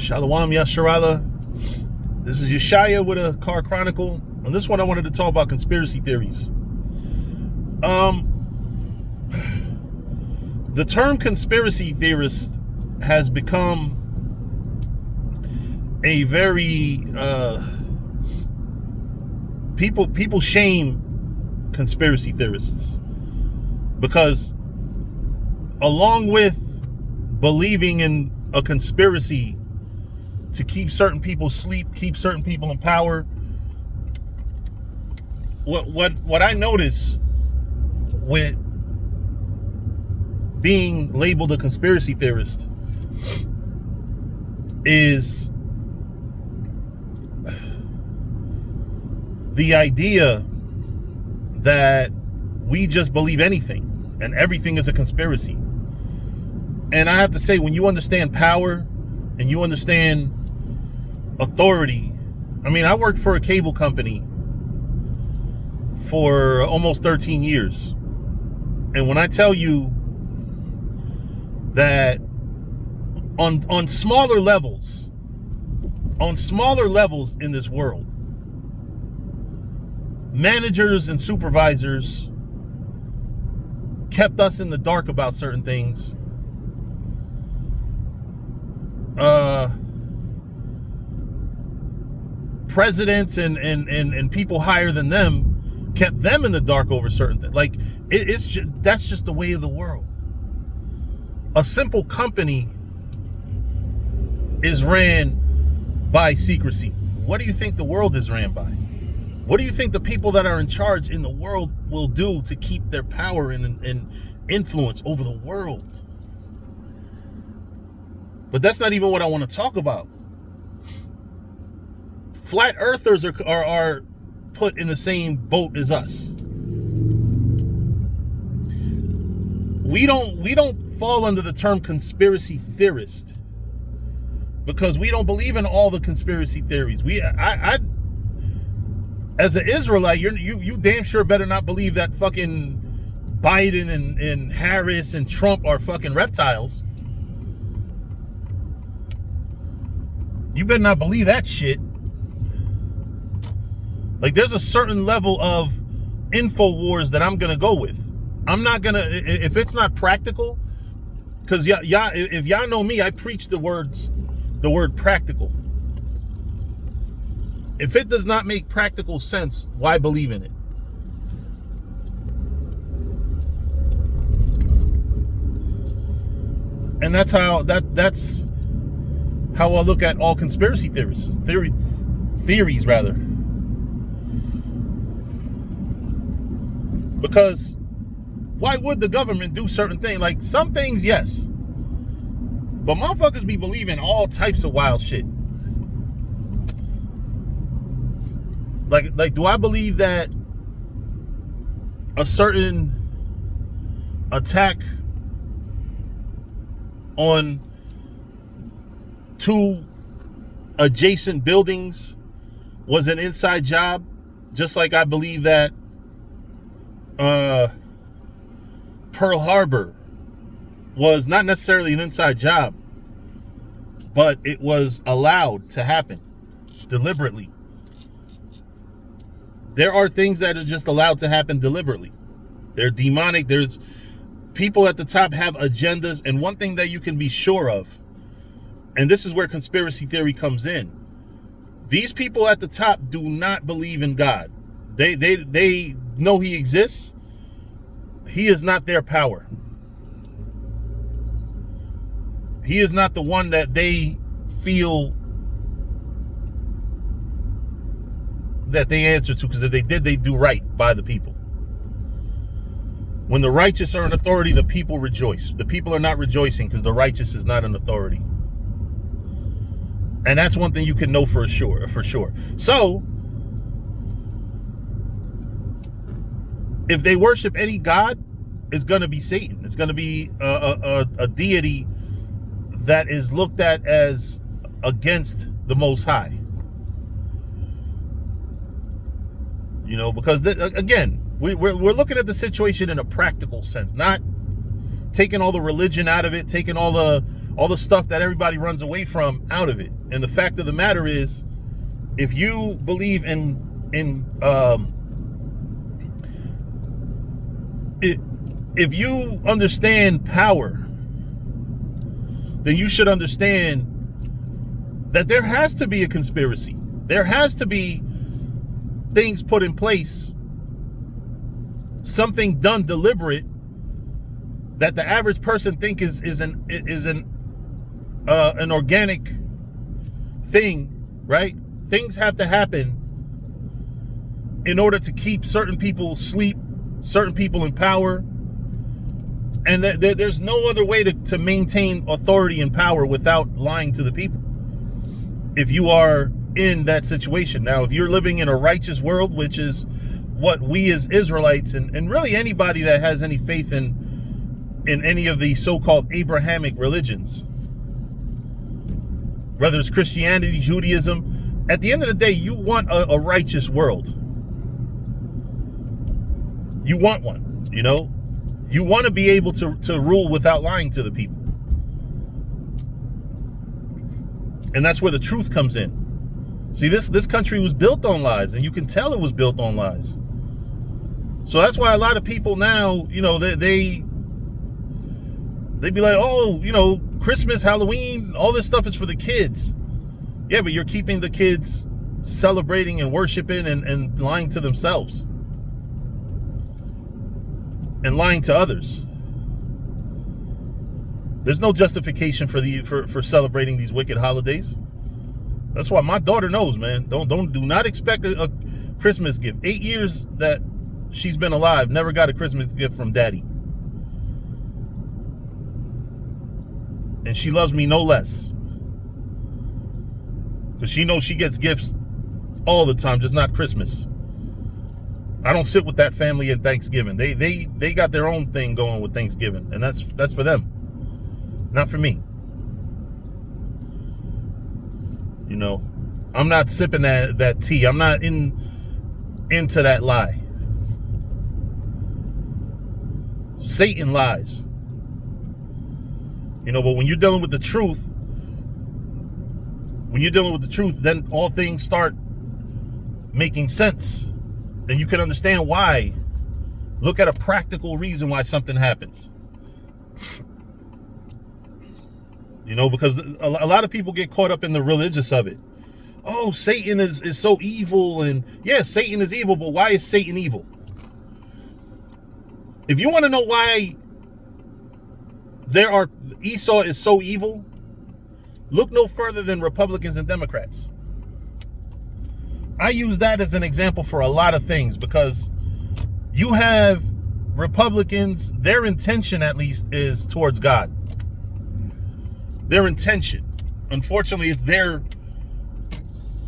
Shalom Yasharala. This is Yeshaya with a Car Chronicle. On this one, I wanted to talk about conspiracy theories. The term conspiracy theorist has become a very people shame conspiracy theorists because along with believing in a conspiracy to keep certain people asleep, keep certain people in power, what I notice with being labeled a conspiracy theorist is the idea that we just believe anything and everything is a conspiracy. And I have to say, when you understand power and you understand authority, I mean, I worked for a cable company for almost 13 years. And when I tell you that on smaller levels in this world, managers and supervisors kept us in the dark about certain things. Presidents and people higher than them kept them in the dark over certain things. Like that's just the way of the world. A simple company is ran by secrecy. What do you think the world is ran by? What do you think the people that are in charge in the world will do to keep their power and influence over the world? But that's not even what I want to talk about. Flat earthers are put in the same boat as us. We don't fall under the term conspiracy theorist because we don't believe in all the conspiracy theories. I as an Israelite, you damn sure better not believe that fucking Biden and Harris and Trump are fucking reptiles. You better not believe that shit. Like, there's a certain level of info wars that I'm gonna go with. I'm not gonna, if it's not practical, because if y'all know me, I preach the word practical. If it does not make practical sense, why believe in it? And that's how I look at all conspiracy theories rather. Because why would the government do certain things? Like, some things, yes. But motherfuckers be believing all types of wild shit. Like, do I believe that a certain attack on 2 adjacent buildings was an inside job? Just like I believe that Pearl Harbor was not necessarily an inside job, but it was allowed to happen deliberately. There are things that are just allowed to happen deliberately. They're demonic. There's people at the top have agendas, and one thing that you can be sure of, and this is where conspiracy theory comes in, these people at the top do not believe in God. They know he exists. He is not their power. He is not the one that they feel that they answer to, because if they did, they do right by the people. When the righteous are in authority, the people rejoice. The people are not rejoicing because the righteous is not in authority. And that's one thing you can know for sure. So, if they worship any god, it's going to be Satan. It's going to be a deity that is looked at as against the Most High. You know, because again, we're looking at the situation in a practical sense, not taking all the religion out of it, taking all the all the stuff that everybody runs away from out of it. And the fact of the matter is, if you believe if you understand power, then you should understand that there has to be a conspiracy. There has to be things put in place, something done deliberate that the average person think is an organic thing, right? Things have to happen in order to keep certain people asleep, certain people in power. And there's no other way to maintain authority and power without lying to the people, if you are in that situation. Now, if you're living in a righteous world, which is what we as Israelites and really anybody that has any faith in any of the so-called Abrahamic religions, whether it's Christianity, Judaism, at the end of the day, you want a righteous world. You want one, you know? You want to be able to rule without lying to the people. And that's where the truth comes in. See, this country was built on lies, and you can tell it was built on lies. So that's why a lot of people now, you know, they be like, oh, you know, Christmas, Halloween, all this stuff is for the kids. Yeah, but you're keeping the kids celebrating and worshiping and lying to themselves. And lying to others. There's no justification for celebrating these wicked holidays. That's why my daughter knows, man. Do not expect a Christmas gift. 8 years that she's been alive, never got a Christmas gift from daddy. And she loves me no less. Because she knows she gets gifts all the time, just not Christmas. I don't sit with that family at Thanksgiving. They got their own thing going with Thanksgiving, and that's for them, not for me. You know, I'm not sipping that tea. I'm not into that lie. Satan lies. You know, but when you're dealing with the truth, then all things start making sense. And you can understand why. Look at a practical reason why something happens. You know, because a lot of people get caught up in the religious of it. Oh, Satan is so evil. And yeah, Satan is evil, but why is Satan evil? If you want to know why Esau is so evil, look no further than Republicans and Democrats. I use that as an example for a lot of things, because you have Republicans, their intention at least is towards God. Their intention. Unfortunately, it's their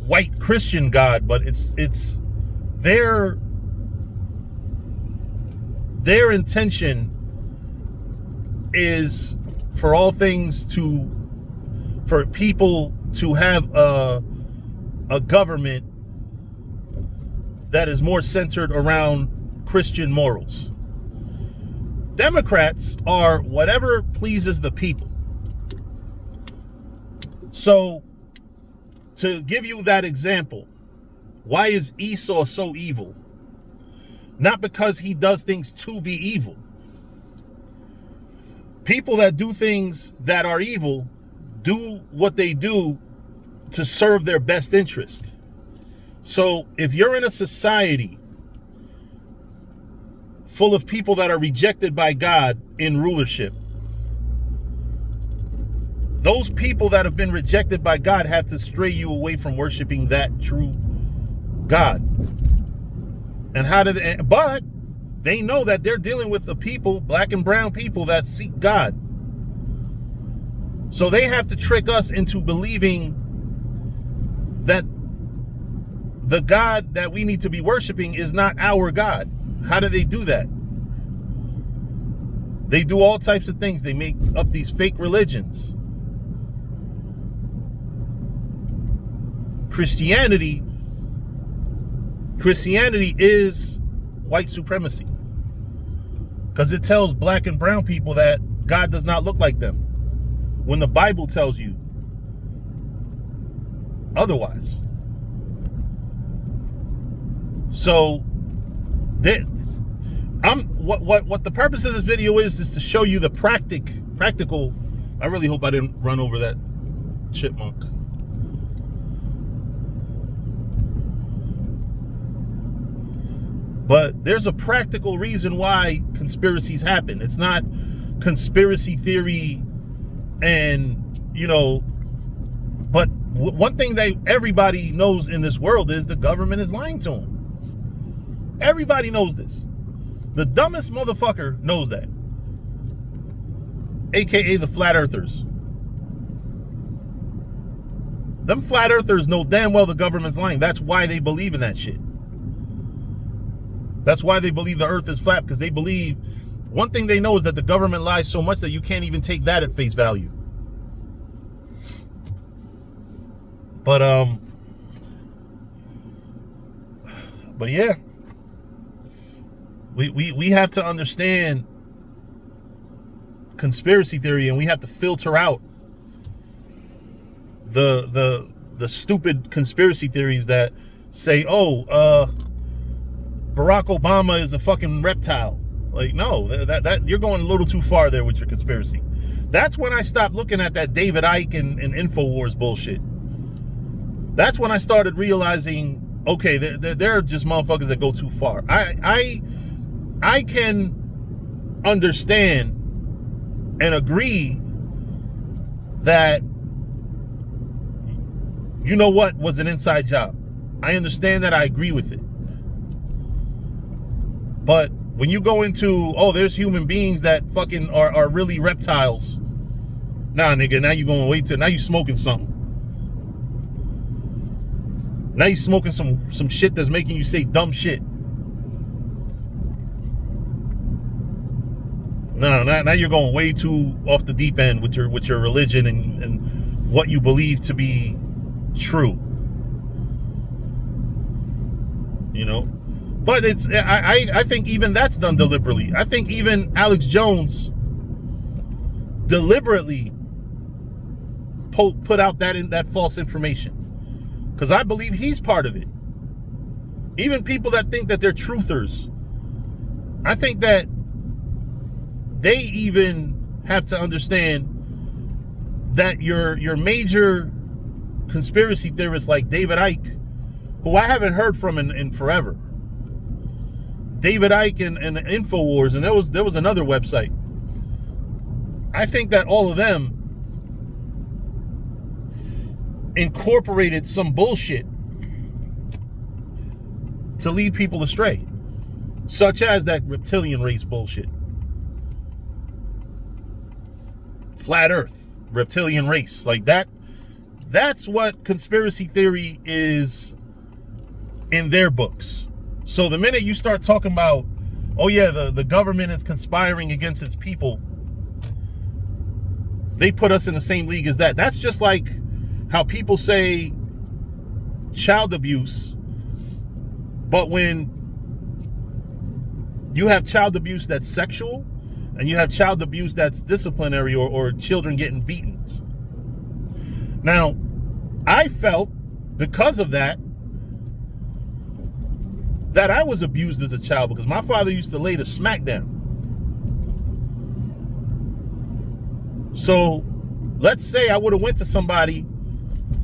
white Christian God, but it's their intention is for all things for people to have a government that is more centered around Christian morals. Democrats are whatever pleases the people. So, to give you that example, why is Esau so evil? Not because he does things to be evil. People that do things that are evil do what they do to serve their best interest. So if you're in a society full of people that are rejected by God in rulership, those people that have been rejected by God have to stray you away from worshiping that true God. And but they know that they're dealing with the people, black and brown people, that seek God. So they have to trick us into believing that the God that we need to be worshiping is not our God. How do they do that? They do all types of things. They make up these fake religions. Christianity is white supremacy, because it tells black and brown people that God does not look like them. when the Bible tells you otherwise? So what the purpose of this video is to show you the practical. I really hope I didn't run over that chipmunk. But there's a practical reason why conspiracies happen. It's not conspiracy theory and, but one thing that everybody knows in this world is the government is lying to them. Everybody knows this. The dumbest motherfucker knows that. AKA the flat earthers. Them flat earthers know damn well the government's lying. That's why they believe in that shit. That's why they believe the earth is flat, because they believe, one thing they know is that the government lies so much that you can't even take that at face value. But yeah, we have to understand conspiracy theory, and we have to filter out the stupid conspiracy theories that say, Barack Obama is a fucking reptile. Like, no, that you're going a little too far there with your conspiracy. That's when I stopped looking at that David Icke and InfoWars bullshit. That's when I started realizing, okay, there are just motherfuckers that go too far. I can understand and agree that, what was an inside job. I understand that. I agree with it. But when you go into, there's human beings that fucking are really reptiles. Nah, nigga, now you going to now you smoking something. Now you smoking some shit that's making you say dumb shit. No, now you're going way too off the deep end with your religion and what you believe to be true. But I think even that's done deliberately. I think even Alex Jones deliberately put out that false information, because I believe he's part of it. Even people that think that they're truthers, I think that they even have to understand that your major conspiracy theorists like David Icke, who I haven't heard from in forever. David Icke and InfoWars, and there was another website. I think that all of them incorporated some bullshit to lead people astray, such as that reptilian race bullshit. Flat Earth, reptilian race, like that. That's what conspiracy theory is in their books. So the minute you start talking about, the government is conspiring against its people, they put us in the same league as that. That's just like how people say child abuse, but when you have child abuse that's sexual, and you have child abuse that's disciplinary, or children getting beaten. Now, I felt, because of that I was abused as a child, because my father used to lay the smack down. So let's say I would have went to somebody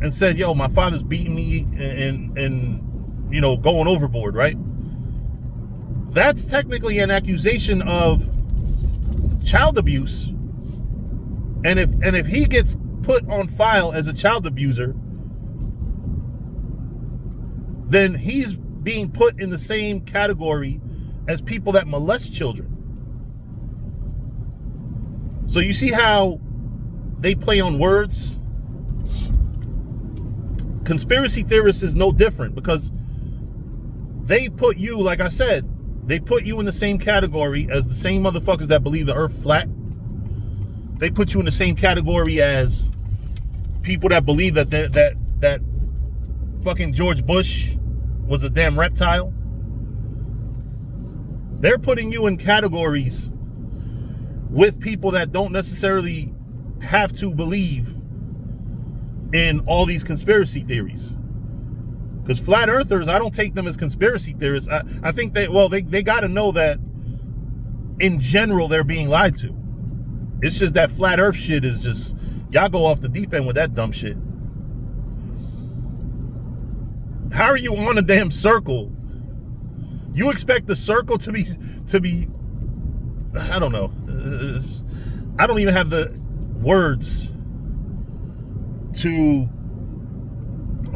and said, my father's beating me and going overboard, right? That's technically an accusation of child abuse. And if he gets put on file as a child abuser, then he's being put in the same category as people that molest children. So you see how they play on words? Conspiracy theorists is no different, because they put you, like I said, they put you in the same category as the same motherfuckers that believe the earth flat. They put you in the same category as people that believe that fucking George Bush was a damn reptile. They're putting you in categories with people that don't necessarily have to believe in all these conspiracy theories. Because flat earthers, I don't take them as conspiracy theorists. I think they got to know that in general they're being lied to. It's just that flat earth shit is just, y'all go off the deep end with that dumb shit. How are you on a damn circle? You expect the circle to be I don't know. I don't even have the words to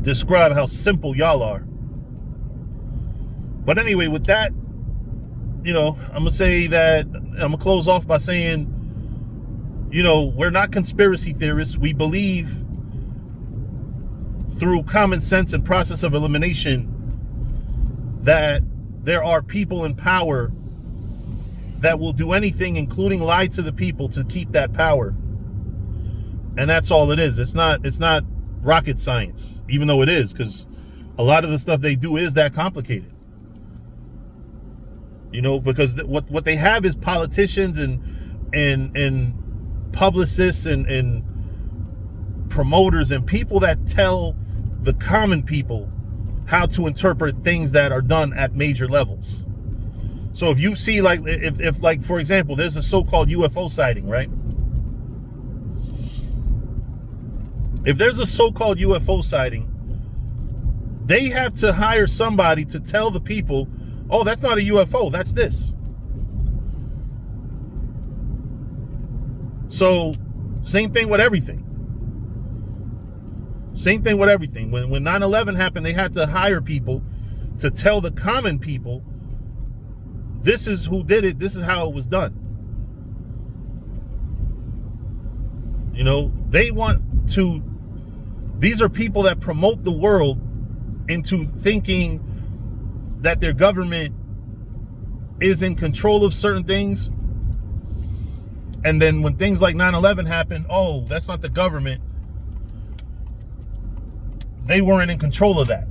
describe how simple y'all are. But anyway, with that, I'm gonna say that I'm gonna close off by saying, we're not conspiracy theorists. We believe through common sense and process of elimination that there are people in power that will do anything, including lie to the people, to keep that power. And that's all it is. It's not rocket science, even though it is, because a lot of the stuff they do is that complicated. Because what they have is politicians and publicists and promoters and people that tell the common people how to interpret things that are done at major levels. So if you see, like, if like, for example, there's a so-called UFO sighting, right? If there's a so-called UFO sighting, they have to hire somebody to tell the people, oh, that's not a UFO, that's this. So, same thing with everything. Same thing with everything. When 9/11 happened, they had to hire people to tell the common people, this is who did it, this is how it was done. They want to, these are people that promote the world into thinking that their government is in control of certain things. And then when things like 9/11 happened, oh, that's not the government. They weren't in control of that.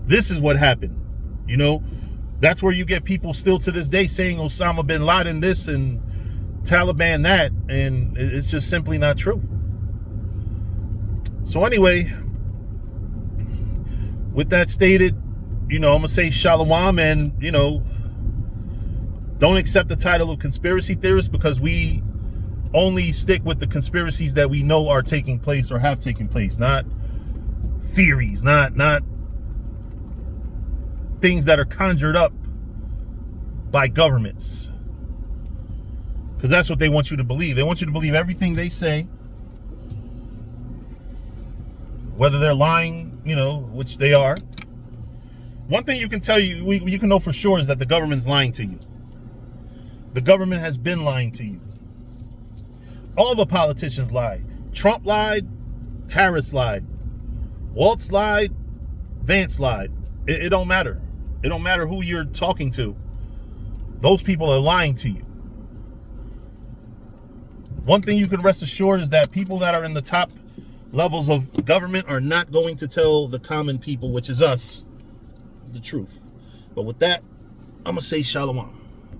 This is what happened. That's where you get people still to this day saying Osama bin Laden this and Taliban that, and it's just simply not true. So anyway, with that stated, I'm gonna say shalom, and don't accept the title of conspiracy theorist, because we only stick with the conspiracies that we know are taking place or have taken place, not theories, not things that are conjured up by governments, because that's what they want you to believe. They want you to believe everything they say, whether they're lying, which they are. One thing you can you can know for sure is that the government's lying to you. The government has been lying to you. All the politicians lied. Trump lied, Harris lied, Waltz lied, Vance lied. It don't matter. It don't matter who you're talking to. Those people are lying to you. One thing you can rest assured is that people that are in the top levels of government are not going to tell the common people, which is us, the truth. But with that, I'm going to say shalom.